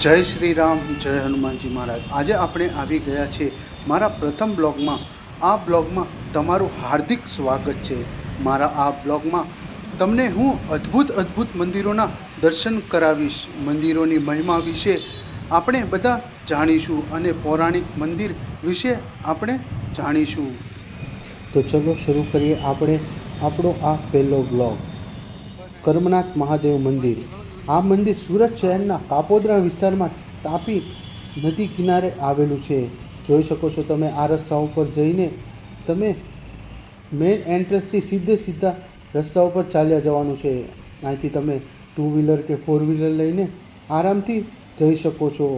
જય શ્રી રામ, જય હનુમાનજી મહારાજ। આજે આપણે આવી ગયા છે મારા પ્રથમ બ્લોગમાં। આ બ્લોગમાં તમારું હાર્દિક સ્વાગત છે। મારા આ બ્લોગમાં તમને હું અદ્ભુત મંદિરોના દર્શન કરાવીશ। મંદિરોની મહિમા વિશે આપણે બધા જાણીશું અને પૌરાણિક મંદિર વિશે આપણે જાણીશું। તો ચલો શરૂ કરીએ આપણે આપણો આ પહેલો બ્લોગ। કર્મનાથ મહાદેવ મંદિર। આ મંદિર સુરત શહેરના કાપોદ્રા વિસ્તારમાં તાપી નદી કિનારે આવેલું છે। જોઈ શકો છો તમે આ રસ્તા ઉપર જઈને તમે મેઇન એન્ટ્રન્સથી સીધા રસ્તા ઉપર ચાલ્યા જવાનું છે। અહીંથી તમે 2 વ્હીલર કે 4 વ્હીલર લઈને આરામથી જઈ શકો છો।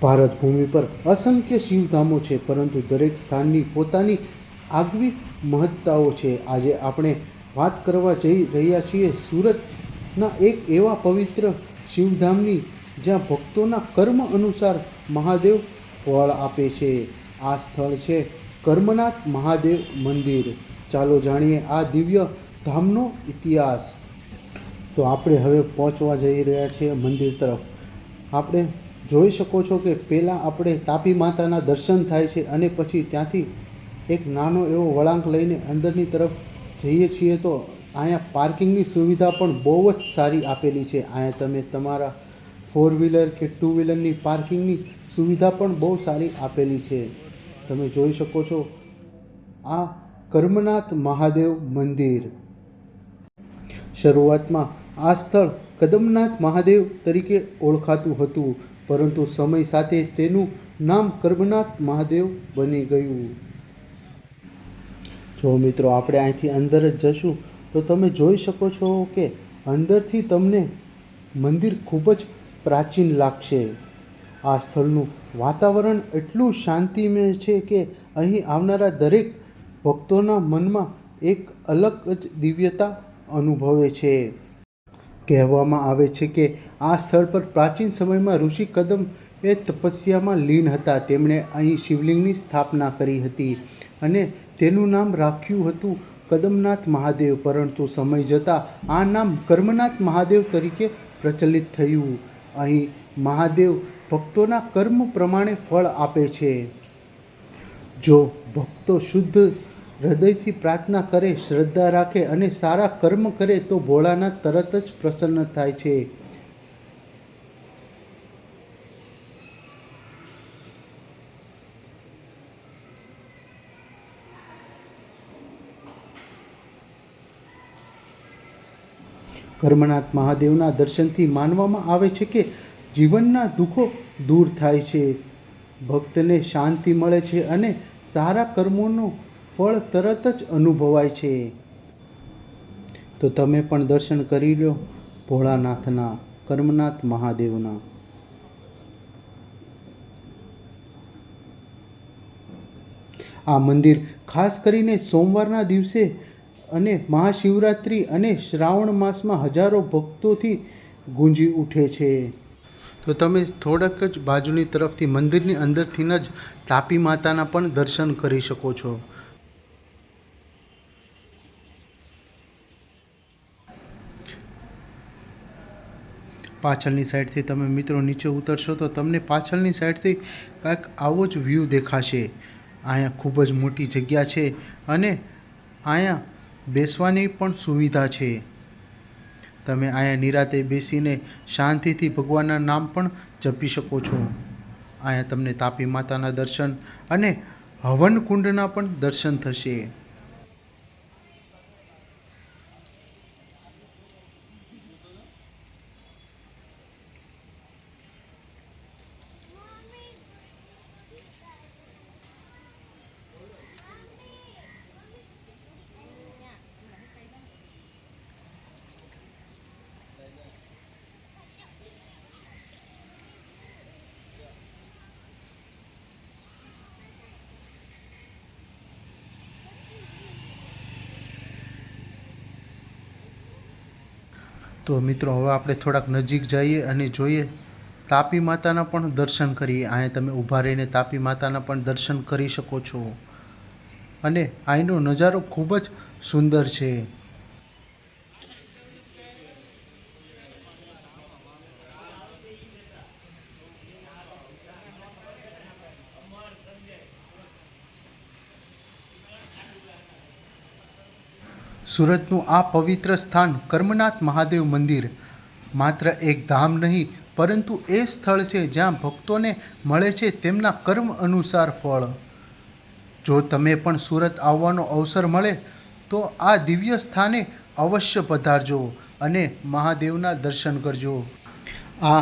ભારત ભૂમિ પર અસંખ્ય શિવધામો છે, પરંતુ દરેક સ્થાનની પોતાની આગવી મહત્તાઓ છે। આજે આપણે વાત કરવા જઈ રહ્યા છીએ સુરતના એક એવા પવિત્ર શિવધામની જ્યાં ભક્તોના કર્મ અનુસાર મહાદેવ ફળ આપે છે। આ સ્થળ છે કર્મનાથ મહાદેવ મંદિર। ચાલો જાણીએ આ દિવ્ય ધામનો ઇતિહાસ। તો આપણે હવે પહોંચવા જઈ રહ્યા છીએ મંદિર તરફ। આપણે જોઈ શકો છો કે પહેલાં આપણે તાપી માતાના દર્શન થાય છે અને પછી ત્યાંથી એક નાનો એવો વળાંક લઈને અંદરની તરફ જઈએ છીએ તો અહીંયા પાર્કિંગની સુવિધા પણ બહુ જ સારી આપેલી છે। અહીંયા તમે તમારા 4 વ્હીલર કે 2 વ્હીલરની પાર્કિંગની સુવિધા પણ બહુ સારી આપેલી છે। તમે જોઈ શકો છો આ કર્મનાથ મહાદેવ મંદિર। શરૂઆતમાં આ સ્થળ કદમનાથ મહાદેવ તરીકે ઓળખાતું હતું, પરંતુ સમય સાથે તેનું નામ કર્મનાથ મહાદેવ બની ગયું। જો મિત્રો આપણે અહીંથી અંદર જ જશું તો તમે જોઈ શકો છો કે અંદરથી તમને મંદિર ખૂબ જ પ્રાચીન લાગશે। આ સ્થળનું વાતાવરણ એટલું શાંતિમય છે કે અહીં આવનારા દરેક ભક્તોના મનમાં એક અલગ જ દિવ્યતા અનુભવે છે। કહેવામાં આવે છે કે આ સ્થળ પર પ્રાચીન સમયમાં ઋષિ કદમ એ તપસ્યામાં લીન હતા। તેમણે અહીં શિવલિંગની સ્થાપના કરી હતી અને તેનું નામ રાખ્યું હતું કદમનાથ મહાદેવ, પરંતુ સમય જતાં આ નામ કર્મનાથ મહાદેવ તરીકે પ્રચલિત થયું। અહીં મહાદેવ ભક્તોના કર્મ પ્રમાણે ફળ આપે છે। જો ભક્તો શુદ્ધ હૃદયથી પ્રાર્થના કરે, શ્રદ્ધા રાખે અને સારા કર્મ કરે તો ભોળાનાથ તરત જ પ્રસન્ન થાય છે। કર્મનાથ મહાદેવના દર્શનથી માનવામાં આવે છે કે જીવનના દુઃખો દૂર થાય છે, ભક્તને શાંતિ મળે છે અને સારા કર્મોનું ફળ તરત જ અનુભવાય છે। તો તમે પણ દર્શન કરી લો ભોળાનાથના, કર્મનાથ મહાદેવના। આ મંદિર ખાસ કરીને સોમવારના દિવસે અને મહાશિવરાત્રિ અને શ્રાવણ માસમાં હજારો ભક્તોથી ગુંજી ઉઠે છે। તો તમે થોડાક જ બાજુની તરફથી મંદિરની અંદરથી જ તાપી માતાના પણ દર્શન કરી શકો છો। પાછળની સાઈડથી તમે મિત્રો નીચે ઉતરશો તો તમને પાછળની સાઈડથી કાંઈક આવો જ વ્યૂ દેખાશે। અહીંયા ખૂબ જ મોટી જગ્યા છે અને અહીંયા બેસવાની પણ સુવિધા છે। તમે અહીંયા નિરાતે બેસીને શાંતિથી ભગવાનના નામ પણ જપી શકો છો। અહીંયા તમને તાપી માતાના દર્શન અને હવન કુંડના પણ દર્શન થશે। તો મિત્રો હવે આપણે થોડાક નજીક જઈએ અને જોઈએ તાપી માતાના પણ દર્શન કરીએ। અહીંયા તમે ઊભા રહીને તાપી માતાના પણ દર્શન કરી શકો છો અને અહીંનો નજારો ખૂબ જ સુંદર છે। સુરતનું આ પવિત્ર સ્થાન કર્મનાથ મહાદેવ મંદિર માત્ર એક ધામ નહીં પરંતુ એ સ્થળ છે જ્યાં ભક્તોને મળે છે તેમના કર્મ અનુસાર ફળ. જો તમે પણ સુરત આવવાનો અવસર મળે તો આ દિવ્ય સ્થાને અવશ્ય પધારજો અને મહાદેવના દર્શન કરજો. આ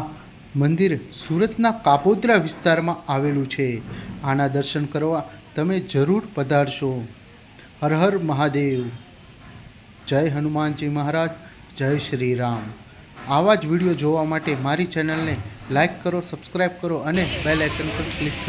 મંદિર સુરતના કાપોદ્રા વિસ્તારમાં આવેલું છે. આના દર્શન કરવા તમે જરૂર પધારશો. હર હર મહાદેવ. જય હનુમાનજી મહારાજ. જય શ્રી રામ. આવા જ વિડીયો જોવા માટે મારી ચેનલને લાઈક કરો, સબસ્ક્રાઈબ કરો અને બેલ આઇકન પર ક્લિક કરો.